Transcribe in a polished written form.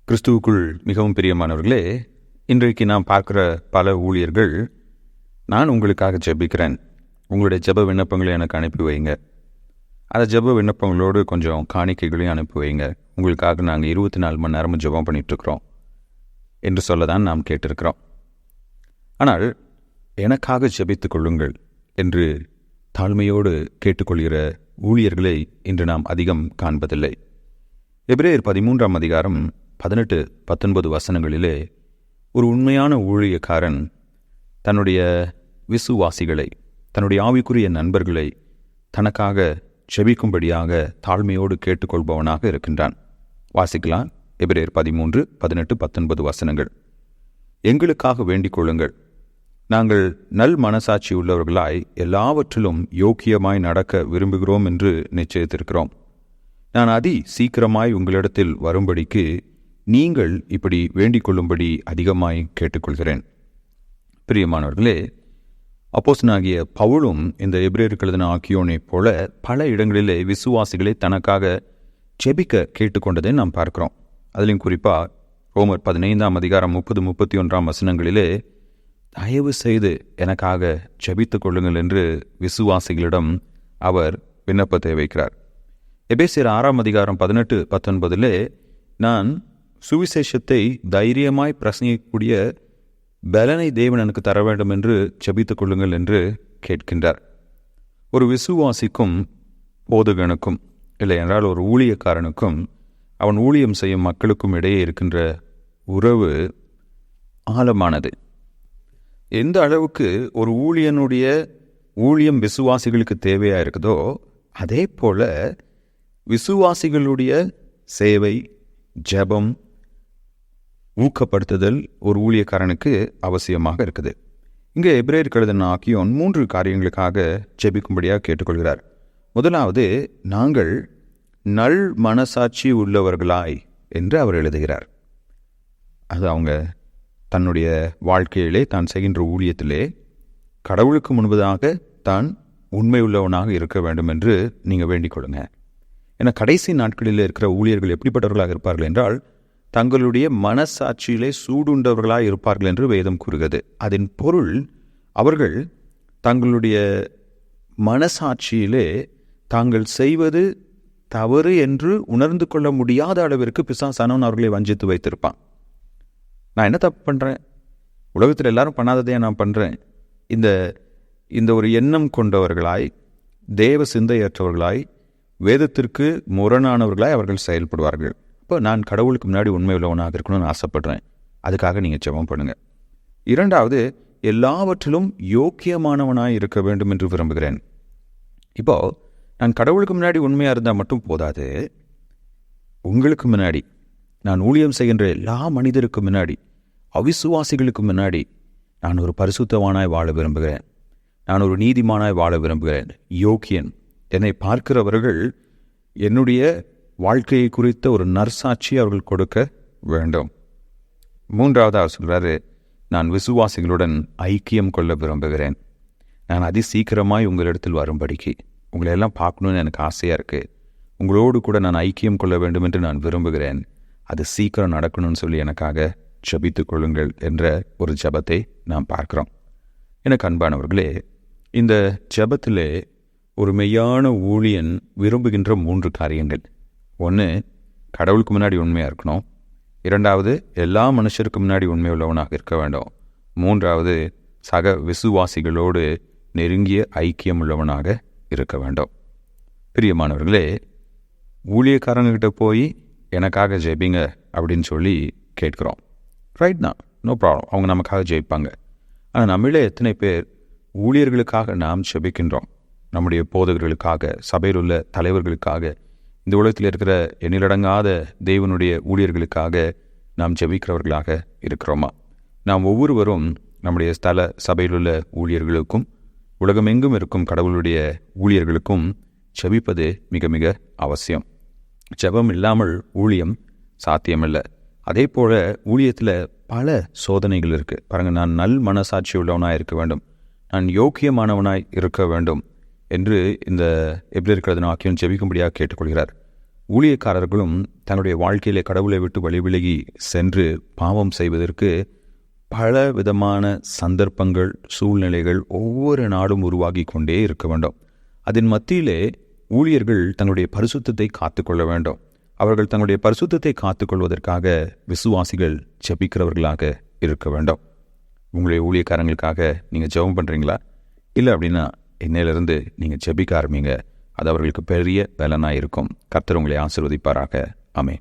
கிறிஸ்துவுக்குள் மிகவும் பிரியமானவர்களே, இன்றைக்கு நாம் பார்க்குற பல ஊழியர்கள், நான் உங்களுக்காக ஜெபிக்கிறேன், உங்களுடைய ஜெப விண்ணப்பங்களை எனக்கு அனுப்பி வைங்க, அந்த ஜெப விண்ணப்பங்களோடு கொஞ்சம் காணிக்கைகளையும் அனுப்பி வைங்க, உங்களுக்காக நாங்கள் 24 மணி நேரமும் ஜெபம் பண்ணிகிட்ருக்குறோம் என்று சொல்ல தான் நாம் கேட்டிருக்கிறோம். ஆனால் எனக்காக ஜெபித்து கொள்ளுங்கள் என்று தாழ்மையோடு கேட்டுக்கொள்கிற ஊழியர்களை இன்று நாம் அதிகம் காண்பதில்லை. எபிரேயர் 13ஆம் அதிகாரம் 18-19 வசனங்களிலே ஒரு உண்மையான ஊழியக்காரன் தன்னுடைய விசுவாசிகளை, தன்னுடைய ஆவிக்குரிய நண்பர்களை தனக்காக ஜெபிக்கும்படியாக தாழ்மையோடு கேட்டுக்கொள்பவனாக இருக்கின்றான். வாசிக்கலாம். எபிரேயர் 13-18-19 வசனங்கள். எங்களுக்காக வேண்டிக் கொள்ளுங்கள், நாங்கள் நல் மனசாட்சி உள்ளவர்களாய் எல்லாவற்றிலும் யோக்கியமாய் நடக்க விரும்புகிறோம் என்று நிச்சயித்திருக்கிறோம். நான் சீக்கிரமாய் உங்களிடத்தில் வரும்படிக்கு நீங்கள் இப்படி வேண்டிக் கொள்ளும்படி அதிகமாய் கேட்டுக்கொள்கிறேன். பிரியமானவர்களே, அப்போஸ்தலனாகிய பவுலும் இந்த எபிரேயருக்கு எழுதின ஆக்கியோனைப் போல பல இடங்களிலே விசுவாசிகளை தனக்காக ஜெபிக்க கேட்டுக்கொண்டதை நாம் பார்க்கிறோம். அதிலும் குறிப்பாக ரோமர் 15ஆம் அதிகாரம் 30-31 வசனங்களிலே தயவு செய்து எனக்காக ஜெபித்துக் கொள்ளுங்கள் என்று விசுவாசிகளிடம் அவர் விண்ணப்பத்தை வைக்கிறார். எபேசியர் 6ஆம் அதிகாரம் 18-19 நான் சுவிசேஷத்தை தைரியமாய் பிரசங்கிக்கக்கூடிய பலனை தேவன் எனக்கு தர வேண்டும் என்று ஜெபித்துக் கொள்ளுங்கள் என்று கேட்கின்றார். ஒரு விசுவாசிக்கும் போதகனுக்கும், இல்லை என்றால் ஒரு ஊழியக்காரனுக்கும் அவன் ஊழியம் செய்யும் மக்களுக்கும் இடையே இருக்கின்ற உறவு ஆழமானது. எந்த அளவுக்கு ஒரு ஊழியனுடைய ஊழியம் விசுவாசிகளுக்கு தேவையாக இருக்குதோ, அதே போல விசுவாசிகளுடைய சேவை, ஜெபம், ஊக்கப்படுத்துதல் ஒரு ஊழியக்காரனுக்கு அவசியமாக இருக்குது. இங்கே எபிரேயருக்கு எழுதின ஆக்கியோன் 3 காரியங்களுக்காக ஜெபிக்கும்படியாக கேட்டுக்கொள்கிறார். முதலாவது, நாங்கள் நல் மனசாட்சி உள்ளவர்களாய் என்று அவர் எழுதுகிறார். அது அவங்க தன்னுடைய வாழ்க்கையிலே, தான் செய்கின்ற ஊழியத்திலே கடவுளுக்கு முன்பதாக தான் உண்மை உள்ளவனாக இருக்க வேண்டும் என்று நீங்கள் வேண்டிக் கொள்ளுங்க. ஏன்னா கடைசி நாட்களில் இருக்கிற ஊழியர்கள் எப்படிப்பட்டவர்களாக இருப்பார்கள் என்றால், தங்களுடைய மனசாட்சியிலே சூடுண்டவர்களாக இருப்பார்கள் என்று வேதம் கூறுகிறது. அதன் பொருள், அவர்கள் தங்களுடைய மனசாட்சியிலே தாங்கள் செய்வது தவறு என்று உணர்ந்து கொள்ள முடியாத அளவிற்கு பிசாசானவன் அவர்களை வஞ்சித்து வைத்திருப்பான். நான் என்ன தப்பு பண்ணுறேன், உலகத்தில் எல்லாரும் பண்ணாததையே நான் பண்ணுறேன், இந்த ஒரு எண்ணம் கொண்டவர்களாய், தேவ சிந்தையற்றவர்களாய், வேதத்திற்கு முரணானவர்களாய் அவர்கள் செயல்படுவார்கள். இப்போ நான் கடவுளுக்கு முன்னாடி உண்மை உள்ளவனாக இருக்கணும்னு ஆசைப்படுறேன், அதுக்காக நீங்கள் ஜெபம் பண்ணுங்கள். இரண்டாவது, எல்லாவற்றிலும் யோக்கியமானவனாய் இருக்க வேண்டும் என்று விரும்புகிறேன். இப்போது நான் கடவுளுக்கு முன்னாடி உண்மையாக இருந்தால் மட்டும் போதாது, உங்களுக்கு முன்னாடி, நான் ஊழியம் செய்கின்ற எல்லா மனிதருக்கு முன்னாடி, அவிசுவாசிகளுக்கு முன்னாடி நான் ஒரு பரிசுத்தவானாய் வாழ விரும்புகிறேன், நான் ஒரு நீதிமானாய் வாழ விரும்புகிறேன், யோக்கியன். என்னை பார்க்கிறவர்கள் என்னுடைய வாழ்க்கையை குறித்த ஒரு நற்சாட்சி அவர்கள் கொடுக்க வேண்டும். மூன்றாவது அவர் சொல்கிறாரு, நான் விசுவாசிகளுடன் ஐக்கியம் கொள்ள விரும்புகிறேன். நான் சீக்கிரமாய் உங்களிடத்தில் வரும்படிக்கு, உங்களை எல்லாம் பார்க்கணுன்னு எனக்கு ஆசையாக இருக்குது, உங்களோடு கூட நான் ஐக்கியம் கொள்ள வேண்டும் என்று நான் விரும்புகிறேன், அது சீக்கிரம் நடக்கணும்னு சொல்லி எனக்காக ஜெபித்துக் கொள்ளுங்கள் என்ற ஒரு ஜெபத்தை நாம் பார்க்குறோம். எனக்கு அன்பானவர்களே, இந்த ஜெபத்திலே ஒரு மெய்யான ஊழியன் விரும்புகின்ற 3 காரியங்கள். ஒன்று, கடவுளுக்கு முன்னாடி உண்மையாக இருக்கணும். இரண்டாவது, எல்லா மனுஷருக்கு முன்னாடி உண்மை உள்ளவனாக இருக்க வேண்டும். மூன்றாவது, சக விசுவாசிகளோடு நெருங்கிய ஐக்கியம் உள்ளவனாக இருக்க வேண்டும். பிரியமானவர்களே, ஊழியக்காரங்கிட்ட போய் எனக்காக ஜெபிங்க அப்படின்னு சொல்லி கேட்குறோம். ரைட் தான், நோ ப்ராப்ளம், அவங்க நமக்காக ஜெயிப்பாங்க. ஆனால் நம்மளே எத்தனை பேர் ஊழியர்களுக்காக நாம் ஜெபிக்கின்றோம்? நம்முடைய போதகர்களுக்காக, சபையில் உள்ள தலைவர்களுக்காக, இந்த உலகத்தில் இருக்கிற எண்ணிலடங்காத தேவனுடைய ஊழியர்களுக்காக நாம் ஜெபிக்கிறவர்களாக இருக்கிறோமா? நாம் ஒவ்வொருவரும் நம்முடைய ஸ்தல சபையில் உள்ள ஊழியர்களுக்கும் உலகமெங்கும் இருக்கும் கடவுளுடைய ஊழியர்களுக்கும் ஜெபிப்பது மிக மிக அவசியம். ஜெபம் இல்லாமல் ஊழியம் சாத்தியமில்லை. அதே போல் ஊழியத்தில் பல சோதனைகள் இருக்குது பாருங்கள். நான் நல் மனசாட்சி உள்ளவனாய் இருக்க வேண்டும், நான் யோக்கியமானவனாய் இருக்க வேண்டும் என்று இந்த எபிரேயருக்கு எழுதின ஆக்கியோன் ஜெபிக்கும்படியாக கேட்டுக்கொள்கிறார். ஊழியக்காரர்களும் தங்களுடைய வாழ்க்கையிலே கடவுளை விட்டு வழிவிலகி சென்று பாவம் செய்வதற்கு பல விதமான சந்தர்ப்பங்கள், சூழ்நிலைகள் ஒவ்வொரு நாடும் உருவாகி கொண்டே இருக்க வேண்டும். அதன் மத்தியிலே ஊழியர்கள் தங்களுடைய பரிசுத்தத்தை காத்துக்கொள்ள வேண்டும். அவர்கள் தங்களுடைய பரிசுத்தத்தை காத்துக்கொள்வதற்காக விசுவாசிகள் ஜெபிக்கிறவர்களாக இருக்க வேண்டும். உங்களுடைய ஊழியக்காரங்களுக்காக நீங்கள் ஜெபம் பண்ணுறீங்களா? இல்லை அப்படின்னா இன்னையிலிருந்து நீங்கள் ஜெபிக்க ஆரம்பிங்க. அது அவர்களுக்கு பெரிய பலனாக இருக்கும். கர்த்தர் உங்களை ஆசீர்வதிப்பாராக. ஆமென்.